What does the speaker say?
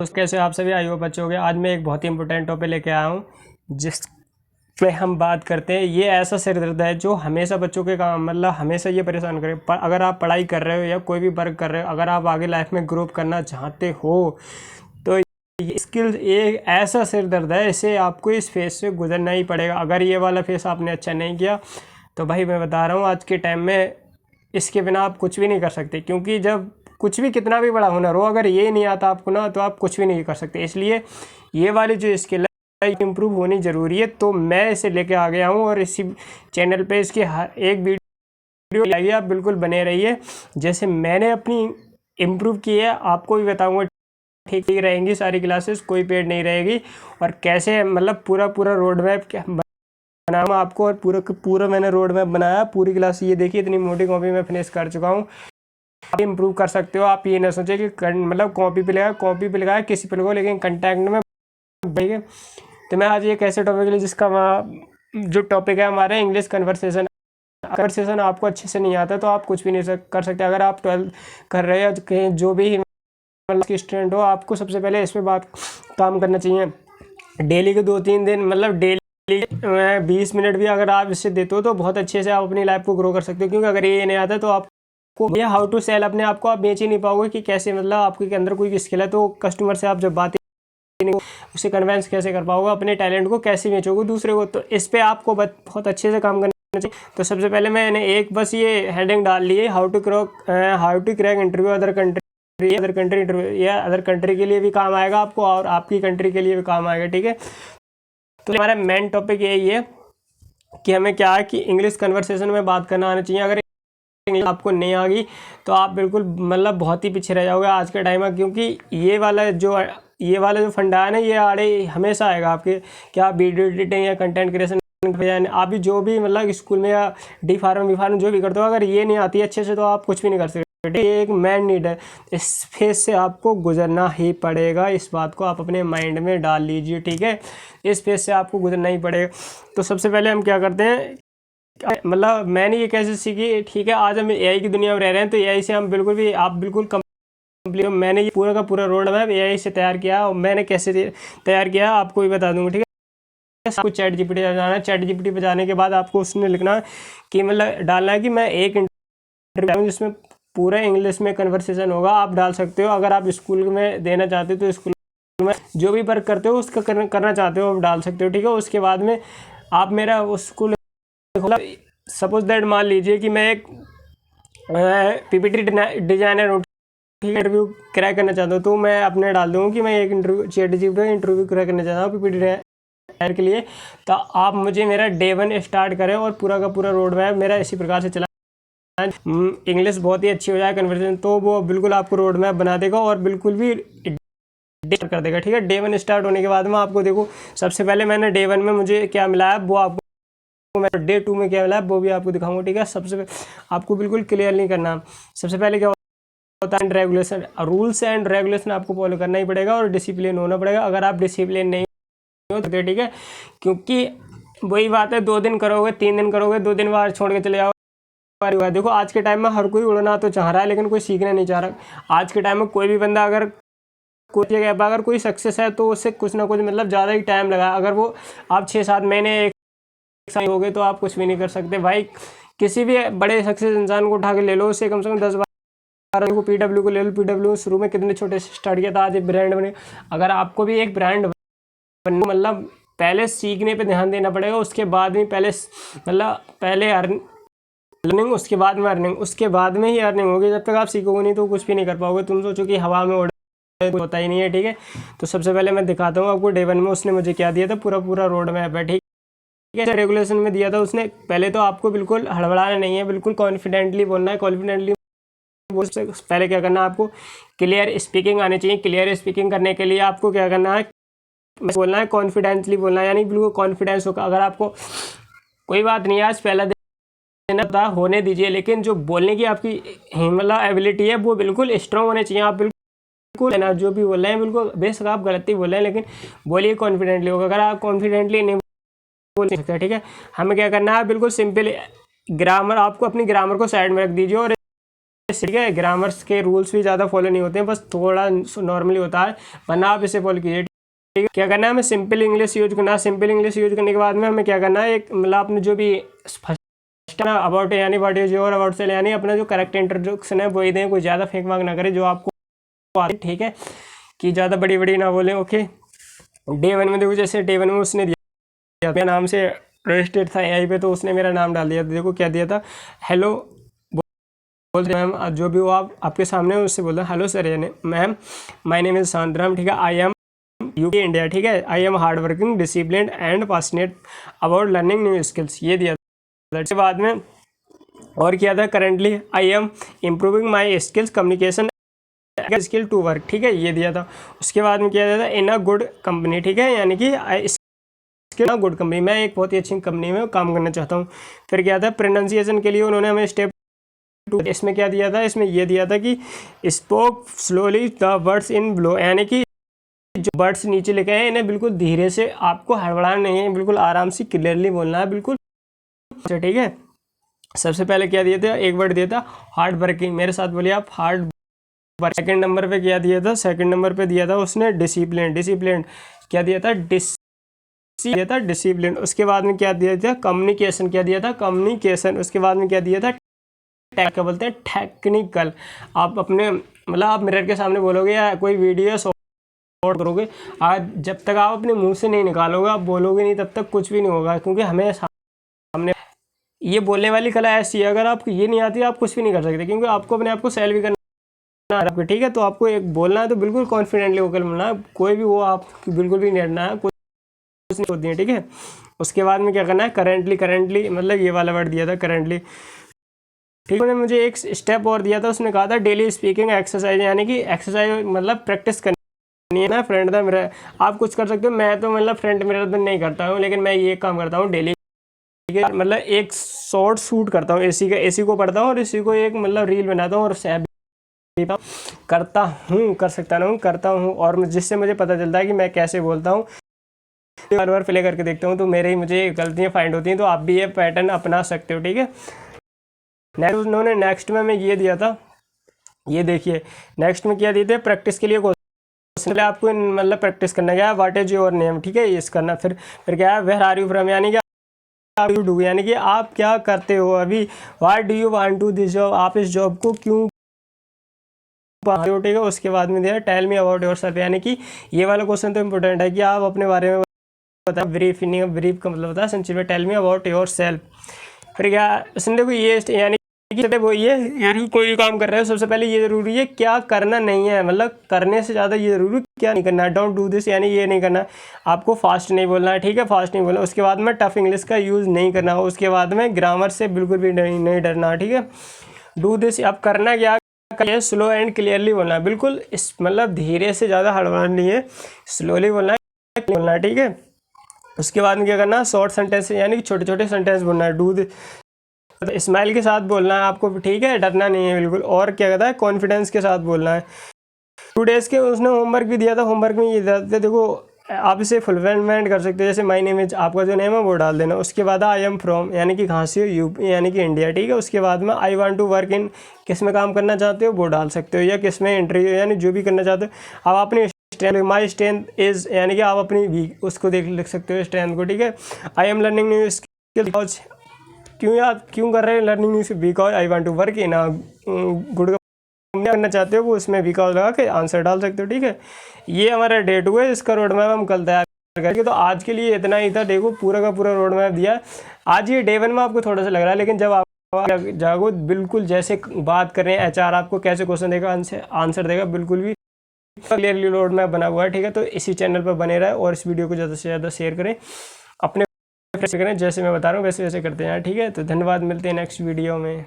दोस्त कैसे हो आप सभी। आई होप बच्चों के आज मैं एक बहुत ही इंपॉर्टेंट टॉपिक लेके आया हूँ जिस पे हम बात करते हैं। ये ऐसा सिर दर्द है जो हमेशा बच्चों के काम मतलब हमेशा ये परेशान करे। अगर आप पढ़ाई कर रहे हो या कोई भी वर्क कर रहे हो, अगर आप आगे लाइफ में ग्रो करना चाहते हो तो ये स्किल एक ऐसा सिर दर्द है, इसे आपको इस फेज से गुजरना ही पड़ेगा। अगर ये वाला फेज आपने अच्छा नहीं किया तो भाई मैं बता रहा हूँ आज के टाइम में इसके बिना आप कुछ भी नहीं कर सकते। क्योंकि जब कुछ भी कितना भी बड़ा हुनर हो, अगर ये नहीं आता आपको ना तो आप कुछ भी नहीं कर सकते। इसलिए ये वाली जो स्किल है इम्प्रूव होनी ज़रूरी है। तो मैं इसे लेके आ गया हूँ और इसी चैनल पे इसकी हर एक वीडियो लाइए, आप बिल्कुल बने रहिए। जैसे मैंने अपनी इम्प्रूव की है आपको भी बताऊँगा। ठीक ही रहेंगी सारी क्लासेस, कोई पेड नहीं रहेगी। और कैसे मतलब पूरा रोड मैप बनाऊँ आपको, और पूरा मैंने रोड मैप बनाया। पूरी क्लास ये देखिए, इतनी मोटी कॉपी में फिनिश कर चुका हूँ। आप इम्प्रूव कर सकते हो। आप ये ना सोचे कि मतलब कॉपी पे लगाया किसी पे लगाओ, लेकिन कंटेंट में ठीक। तो मैं आज एक ऐसे टॉपिक के लिए जिसका जो टॉपिक है हमारे इंग्लिश कन्वर्सेशन आपको अच्छे से नहीं आता तो आप कुछ भी नहीं कर सकते। अगर आप 12th कर रहे हो कहीं जो भी मतलब स्टूडेंट हो, आपको सबसे पहले इस पर काम करना चाहिए। डेली के 2-3 दिन मतलब डेली 20 मिनट भी अगर आप इससे देते हो तो बहुत अच्छे से आप अपनी लाइफ को ग्रो कर सकते हो। क्योंकि अगर ये नहीं आता तो आप ये हाउ टू सेल अपने आप को आप बेच ही नहीं पाओगे कि कैसे मतलब आपके अंदर कोई स्किल है तो कस्टमर से आप जब बात उसे कन्वेंस कैसे कर पाओगे, अपने टैलेंट को कैसे बेचोगे दूसरे को। तो इस पे आपको बहुत अच्छे से काम करना चाहिए। तो सबसे पहले मैंने एक बस ये हेडिंग डाल ली है, how to crack interview other country interview. या अदर कंट्री के लिए भी काम आएगा आपको और आपकी कंट्री के लिए भी काम आएगा, ठीक है। तो हमारा मेन टॉपिक यही है कि हमें क्या है कि इंग्लिश कन्वर्सेशन में बात करना आना चाहिए। अगर इंग्लिश आपको नहीं आ गई तो आप बिल्कुल मतलब बहुत ही पीछे रह जाओगे आज के टाइम में। क्योंकि ये वाला जो फंडा है ना, ये आड़े हमेशा आएगा आपके। क्या आप वीडियो एडिटिंग या कंटेंट क्रिएशन आप भी जो भी मतलब स्कूल में या डी फार्म जो भी करते हो, अगर ये नहीं आती अच्छे से तो आप कुछ भी नहीं कर सकते। ये एक मैन नीड है, इस फेज से आपको गुजरना ही पड़ेगा। इस बात को आप अपने माइंड में डाल लीजिए, ठीक है। इस फेज से आपको गुजरना ही पड़ेगा। तो सबसे पहले हम क्या करते हैं, मतलब मैंने ये कैसे सीखी, ठीक है। आज हम एआई की दुनिया में रह रहे हैं तो एआई से हम बिल्कुल कंप्लीट। मैंने ये पूरा का पूरा रोड मैप एआई से तैयार किया और मैंने कैसे तैयार किया आपको भी बता दूंगा, ठीक है। आपको चैट जीपीटी पे जाना है। चैट जीपीटी पे जाने के बाद आपको उसमें लिखना कि मतलब डालना है कि मैं एक इंटरव्यू जिसमें पूरा इंग्लिश में कन्वर्सेशन होगा। आप डाल सकते हो अगर आप स्कूल में देना चाहते हो तो स्कूल में जो भी वर्क करते हो उसका करना चाहते हो आप डाल सकते हो, ठीक है। उसके बाद में आप मेरा उस स्कूल सपोज दैट मान लीजिए कि मैं एक पीपीटी डिजाइनर हूँ, इंटरव्यू क्रैक करना चाहता हूँ तो मैं अपने डाल दूँगा कि मैं एक चैट जीपीटी पे इंटरव्यू क्रैक करना चाहता हूँ पीपीटी डिजाइनर के लिए। तो आप मुझे मेरा डे 1 स्टार्ट करें और पूरा का पूरा रोड मैप मेरा इसी प्रकार से चला। इंग्लिश बहुत ही अच्छी हो जाए कन्वर्सेशन तो वो बिल्कुल आपको रोड मैप बना देगा और बिल्कुल भी कर देगा, ठीक है। डे 1 स्टार्ट होने के बाद में आपको देखो, सबसे पहले मैंने डे 1 में मुझे क्या मिला है वो आपको मैं डे 2 में क्या मिला है वो भी आपको दिखाऊंगा, ठीक है। सबसे आपको बिल्कुल क्लियर नहीं करना। सबसे पहले क्या होता है, रेगुलेशन, रूल्स एंड रेगुलेशन आपको फॉलो करना ही पड़ेगा और डिसिप्लिन होना पड़ेगा। अगर आप डिसिप्लिन नहीं होते, ठीक है, क्योंकि वही बात है 2 दिन करोगे 3 दिन करोगे 2 दिन बाद छोड़ के चले जाओ। देखो आज के टाइम में हर कोई उड़ना तो चाह रहा है लेकिन कोई सीखना नहीं चाह रहा। आज के टाइम में कोई भी बंदा अगर कोई सक्सेस है तो उससे कुछ ना कुछ मतलब ज़्यादा ही टाइम लगा। अगर वो आप 6-7 महीने हो गए तो आप कुछ भी नहीं कर सकते भाई। किसी भी बड़े सक्सेस इंसान को उठा के ले लो, उससे कम से कम 10-12 को पीडब्ल्यू को ले लो। पीडब्ल्यू शुरू में कितने छोटे से स्टार्ट किया था, आज एक ब्रांड बने। अगर आपको भी एक ब्रांड बनना मतलब पहले सीखने पे ध्यान देना पड़ेगा, उसके बाद में पहले अर्निंग, उसके बाद में अर्निंग, उसके बाद में ही अर्निंग होगी। जब तक आप सीखोगे नहीं तो कुछ भी नहीं कर पाओगे। तुम सोचो कि हवा में होता ही नहीं है, ठीक है। तो सबसे पहले मैं दिखाता हूँ आपको डे 1 में उसने मुझे क्या दिया था, पूरा रोड मैप है, ठीक है। रेगुलेशन में दिया था उसने, पहले तो आपको बिल्कुल हड़बड़ाना नहीं है, बिल्कुल कॉन्फिडेंटली बोलना है। कॉन्फिडेंटली पहले क्या करना है, आपको क्लियर स्पीकिंग आनी चाहिए। क्लियर स्पीकिंग करने के लिए आपको क्या करना है, बोलना है कॉन्फिडेंटली बोलना है, यानी बिल्कुल कॉन्फिडेंस होगा। अगर आपको कोई बात नहीं आज पहला दिन था होने दीजिए, लेकिन जो बोलने की आपकी मतलब एबिलिटी है वो बिल्कुल स्ट्रांग होनी चाहिए। आप बिल्कुल ना जो भी बोल रहे हैं बिल्कुल बेशक आप गलती बोल रहे हैं लेकिन बोलिए कॉन्फिडेंटली होगा। अगर आप कॉन्फिडेंटली नहीं बोल सकते, ठीक है। हमें क्या करना है, बिल्कुल सिंपल ग्रामर, आपको अपनी ग्रामर को साइड में रख दीजिए और ठीक है, ग्रामर्स के रूल्स भी ज़्यादा फॉलो नहीं होते हैं, बस थोड़ा नॉर्मली होता है, वरना आप इसे फॉलो कीजिए। ठीक है, क्या करना है, हमें सिंपल इंग्लिश यूज करना है। सिंपल इंग्लिश यूज करने के बाद में हमें क्या करना है, एक मतलब आपने जो भी फर्स्ट अबाउट यानी व्हाट इज योर, अबाउट से यानी अपना जो करेक्ट इंट्रोडक्शन है वही दें, कोई ज़्यादा फेंक वाक ना करें जो आपको आती, ठीक है, कि ज़्यादा बड़ी बड़ी ना बोलें। ओके, डे 1 में देखो, जैसे डे 1 में उसने दिया मेरे नाम से रजिस्टर्ड था एआई पे, तो उसने मेरा नाम डाल दिया। देखो क्या दिया था, हेलो बोल रहे मैम, जो भी वो आपके सामने उससे बोल रहे हेलो सर, यानी ma'am my name is Shantaram, ठीक है, आई एम यूपी इंडिया, ठीक है, I am hard working discipline and passionate about learning new skills, ये दिया था। उसके बाद में और किया था, currently I am improving my skills communication skill to work, ठीक है, ये दिया था। उसके बाद में किया जाता है इन अ गुड कंपनी, ठीक है, यानी कि गुड कंपनी, मैं एक बहुत ही अच्छी कंपनी में काम करना चाहता हूँ। फिर क्या था, प्रोनाउंसिएशन के लिए उन्होंने हमें स्टेप 2, इसमें क्या दिया था, इसमें ये दिया था कि spoke slowly the words in blow, यानी कि जो वर्ड्स नीचे लिखे हैं इन्हें बिल्कुल धीरे से, आपको हड़बड़ाना नहीं है, बिल्कुल आराम से क्लियरली बोलना है, बिल्कुल, ठीक है। सबसे पहले क्या दिया था, एक वर्ड दिया था हार्ड वर्किंग, मेरे साथ बोलिए आप, हार्ड। सेकंड नंबर पे क्या दिया था, सेकंड नंबर पे दिया था उसने डिसिप्लिन, डिसिप्लिन क्या दिया था, डिसिप्लिन। उसके बाद में क्या दिया था, कम्युनिकेशन, क्या दिया था, कम्युनिकेशन। उसके बाद में क्या दिया था, क्या बोलते हैं, टेक्निकल। आप अपने मतलब आप मिरर के सामने बोलोगे या कोई वीडियो शॉट करोगे, आज जब तक आप अपने मुंह से नहीं निकालोगे, आप बोलोगे नहीं, तब तक कुछ भी नहीं होगा, क्योंकि हमें सामने ये बोलने वाली कला ऐसी है, अगर आपको ये नहीं आती आप कुछ भी नहीं कर सकते, क्योंकि आपको अपने आप को सेल भी करना है आपको, ठीक है। तो आपको एक बोलना है तो बिल्कुल कॉन्फिडेंटली होकर बोलना है, कोई भी वो आप बिल्कुल भी नहीं डरना है, कुछ नहीं होती है, ठीक है। उसके बाद में क्या करना है, करेंटली, करेंटली मतलब ये वाला वर्ड दिया था करेंटली, ठीक है। मुझे एक स्टेप और दिया था, उसने कहा था डेली स्पीकिंग एक्सरसाइज, यानी कि एक्सरसाइज मतलब प्रैक्टिस करनी है ना। फ्रेंड था मेरा, आप कुछ कर सकते हो, मैं तो मतलब फ्रेंड मेरा तो नहीं करता हूँ, लेकिन मैं ये काम करता हूँ डेली, ठीक है, मतलब एक शॉर्ट शूट करता हूँ, एसी का, एसी को पढ़ता हूँ और इसी को एक मतलब रील बनाता हूँ और सैब करता हूँ, कर सकता ना हूँ, करता हूँ, और जिससे मुझे पता चलता है कि मैं कैसे बोलता हूँ। बार बार प्ले करके देखता हूँ तो मेरे ही मुझे गलतियाँ फाइंड होती हैं, तो आप भी ये पैटर्न अपना सकते हो, ठीक है। नेक्स्ट उन्होंने नेक्स्ट में हमें ये दिया था, ये देखिए नेक्स्ट में क्या दिए थे, प्रैक्टिस के लिए क्वेश्चन, आपको मतलब प्रैक्टिस करना क्या है, व्हाट इज योर नेम, ठीक है, ये करना। फिर क्या है, वेयर आर यू फ्रॉम, यानी कि आप यू डू, यानी कि आप क्या करते हो अभी, what do you want to this job, आप इस जॉब को क्यों, ठीक है। उसके बाद में दिया tell me about yourself, यानी कि ये वाला क्वेश्चन तो इंपॉर्टेंट है कि आप अपने बारे में बताओ, ब्रीफ, ब्रीफ का मतलब होता है संक्षिप्त में, tell me about yourself. फिर क्या उसने देखो ये यानी कि वो ये यानी कोई भी काम कर रहे हो सबसे पहले ये जरूरी है क्या करना नहीं है, मतलब करने से ज़्यादा ये जरूरी क्या नहीं करना है, डोंट डू दिस, यानी ये नहीं करना, आपको फास्ट नहीं बोलना है, ठीक है, फास्ट नहीं बोलना। उसके बाद में टफ इंग्लिश का यूज़ नहीं करना हो, उसके बाद में ग्रामर से बिल्कुल भी नहीं डरना, ठीक है। डू दिस, अब करना क्या है, स्लो एंड क्लियरली बोलना है, बिल्कुल इस मतलब धीरे से ज़्यादा हड़बड़ाना नहीं है, स्लोली बोलना है, ठीक है। उसके बाद में क्या करना है, शॉर्ट सेंटेंस यानी कि छोटे छोटे सेंटेंस बोलना है, डू स्माइल के साथ बोलना है आपको, ठीक है, डरना नहीं है बिल्कुल। और क्या कहता है, कॉन्फिडेंस के साथ बोलना है। 2 डेज़ के उसने होमवर्क भी दिया था, होमवर्क में ये दिया था, देखो आप इसे फुलफिलमेंट कर सकते हो, जैसे माय नेम इज, आपका जो नेम है वो डाल देना। उसके बाद आई एम फ्रॉम, यानी कि कहाँ से हो, यूपी यानी कि इंडिया, ठीक है। उसके बाद में I want to work in, किस में काम करना चाहते हो वो डाल सकते हो, या किस में इंटरव्यू यानी जो भी करना चाहते हो। अब अपनी स्ट्रेंथ, माई स्ट्रेंथ इज, यानी कि आप अपनी वीक उसको लिख सकते हो स्ट्रेंथ को, ठीक है। I am learning new skill, क्यों यार क्यों कर रहे हैं learning new, because I want to work in good, करना चाहते हो वो उसमें बिकॉज लगा के आंसर डाल सकते हो, ठीक है। ये हमारा डे 2 है, इसका रोड मैप हम कल तैयार करेंगे। तो आज के लिए इतना ही था, देखो पूरा का पूरा रोड मैप दिया। आज ये डे 1 में आपको थोड़ा सा लग रहा है, लेकिन जब आप जागो बिल्कुल जैसे बात कर रहे हैं एचआर आपको कैसे क्वेश्चन देगा, आंसर देगा, बिल्कुल भी क्लियरली रोड मैप बना हुआ है, ठीक है। तो इसी चैनल पर बने रहे और इस वीडियो को ज़्यादा से ज़्यादा शेयर करें, अपने करें, जैसे मैं बता रहा हूँ वैसे वैसे करते हैं, ठीक है। तो धन्यवाद, मिलते हैं नेक्स्ट वीडियो में।